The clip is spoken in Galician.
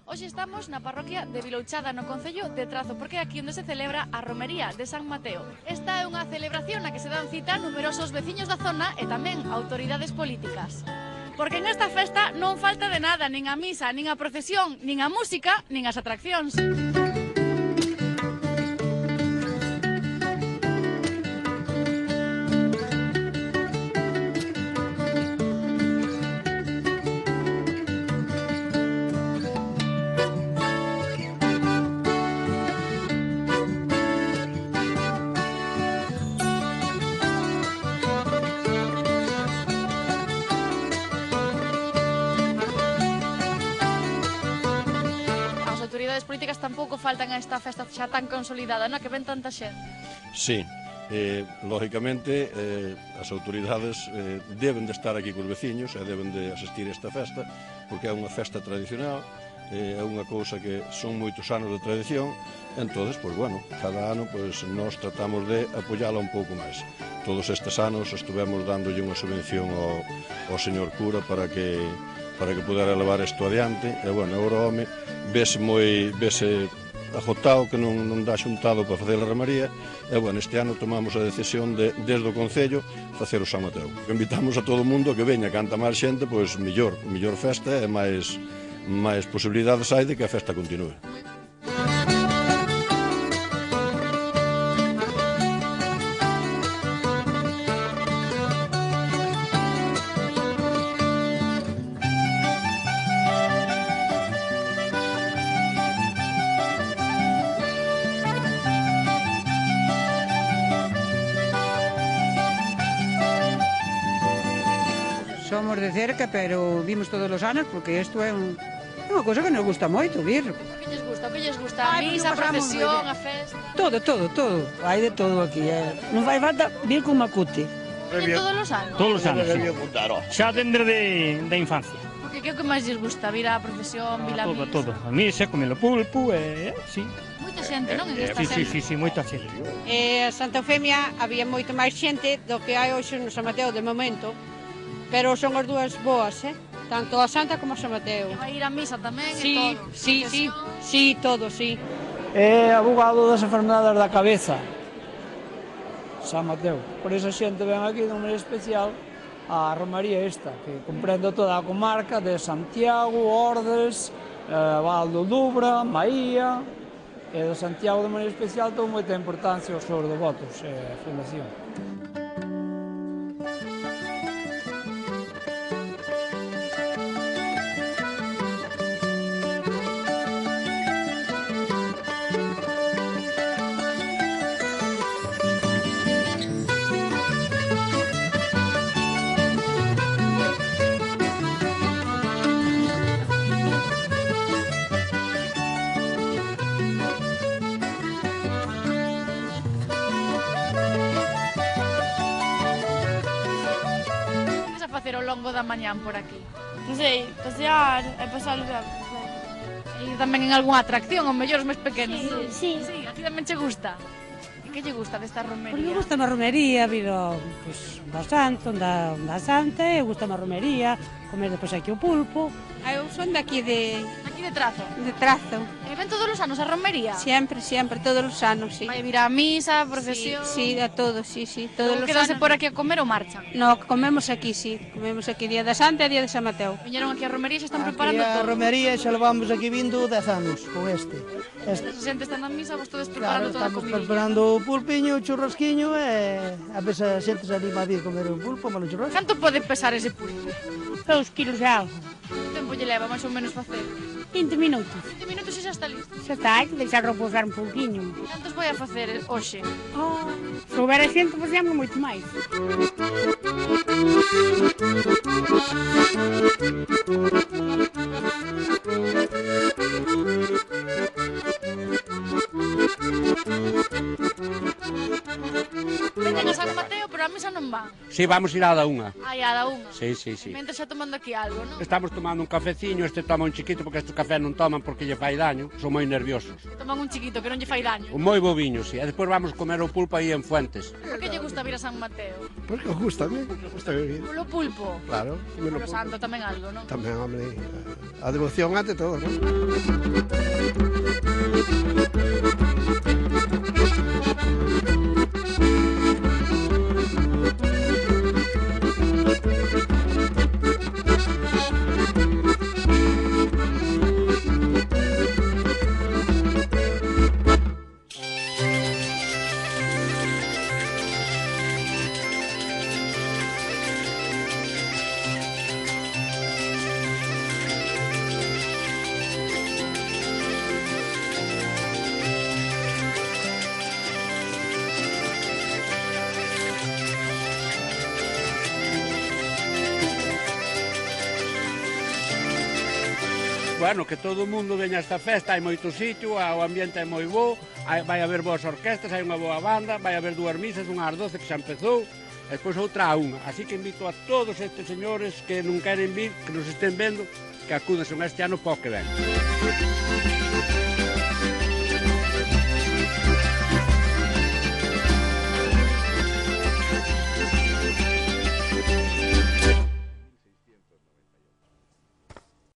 Hoxe estamos na parroquia de Vilouchada, no concello de Trazo, porque é aquí onde se celebra a romería de San Mateo. Esta é unha celebración na que se dan cita numerosos veciños da zona e tamén autoridades políticas. Porque en esta festa non falta de nada, nin a misa, nin a procesión, nin a música, nin as atraccións. As autoridades políticas tampouco faltan a esta festa xa tan consolidada, non? Que ven tanta xente. Sí, lógicamente as autoridades deben de estar aquí cos veciños e deben de asistir a esta festa porque é unha festa tradicional, é unha cousa que son moitos anos de tradición, entonces, pois bueno, cada ano pois nós tratamos de apoiala un pouco máis. Todos estes anos estuvemos dándolle unha subvención ao señor cura para que pudera levar isto adiante, e bueno, agora o home vese agotado que non dá xuntado para facer a romaría, e bueno, este ano tomamos a decisión de, desde o Concello, facer o San Mateo. Invitamos a todo o mundo que veña, canta máis xente, pois mellor festa e máis posibilidades hai de que a festa continue. Somos de cerca, pero vimos todos os anos porque isto é unha cousa que nos gusta moito vir. O que lles gusta? O que lles gusta? A misa, a procesión, a festa? Todo. Hai de todo aquí. Non fai falta vir con Macute. En todos os anos? Todos os anos, sí. Xa dende de infancia. Porque que é o que máis lles gusta? Vir á procesión, vir á misa? Todo. A misa, comer o pulpo, sí. Moita xente, non? En esta xente. Sí, moita xente. A Santa Eufemia había moito máis xente do que hai hoxe no San Mateo de momento, pero son as dúas boas, tanto a Santa como a San Mateo. E vai ir a misa tamén Sí, e todo? sí, todo, sí. É abogado das enfermedades da cabeza, San Mateo. Por eso a xente ven aquí de un maneira especial a romaría esta, que comprende toda a comarca de Santiago, Ordes, Val do Dubra, Maía, e de Santiago de maneira especial ten moita importancia os seus devotos e a fundación. Facer ao longo da mañán por aquí? Non sei, pasear e pasar o tempo. E tamén en algunha atracción, ou mellor os máis pequenos? Sí. Sí, a ti tamén che gusta? E que lle gusta desta romería? Porque me gusta a romería, vir ao santo, da santa, e gusta a romería, comer depois aquí o pulpo. Eu son daqui de Trazo? de Trazo. E ven todos os anos a romería? Sempre, todos os anos, sí. Vai vir a misa, a procesión? Sí, a todos, sí, todos os Quedase anos. por aquí a comer ou marchan? No, comemos aquí, sí. Comemos aquí día da Santa e día de San Mateo. Viñeron aquí a romería e xa están Aquí preparando a todo? romería xa levamos aquí vindo 10 anos con este. A xente está na misa, vos todos Claro, preparando toda a estamos comida. preparando o pulpiño, o churrasquiño e a veces a xente se anima a vir comer un pulpo, malo churrasco. Canto pode pesar ese pulpo? 2 kilos e algo. Que tempo lle leva, máis ou menos, facer? 20 minutos. 20 minutos e xa está listo. Xa está, hai que deixar repousar un pouquinho. Cantos vai a facer hoxe? Se houbera xente, facíamos moito máis. Veñen a San Mateo, pero a misa non van. Si, vamos ir á da unha. Ai, a da unha. Sí, sí, sí. Mentre xa tomando aquí algo, non? Estamos tomando un cafeciño, este toma un chiquito porque este café non toman porque lle fai daño, son moi nerviosos. Toman un chiquito que non lle fai daño. Un moi boviño, si. E despois vamos comer o pulpo aí en Fuentes. Por que lle gusta vir a San Mateo? Porque os gusta vir. Polo pulpo? Claro. Polo santo tamén algo, non? Tamén, hombre, a devoción ante todo, non? Bueno, que todo o mundo veña a esta festa, hai moito sitio, o ambiente é moi bo, vai haber boas orquestas, hai unha boa banda, vai haber 2 misas, unha ás 12 que xa empezou, e despois outra a unha. Así que invito a todos estes señores que non queren vir, que nos estén vendo, que acudan este ano para o que ven.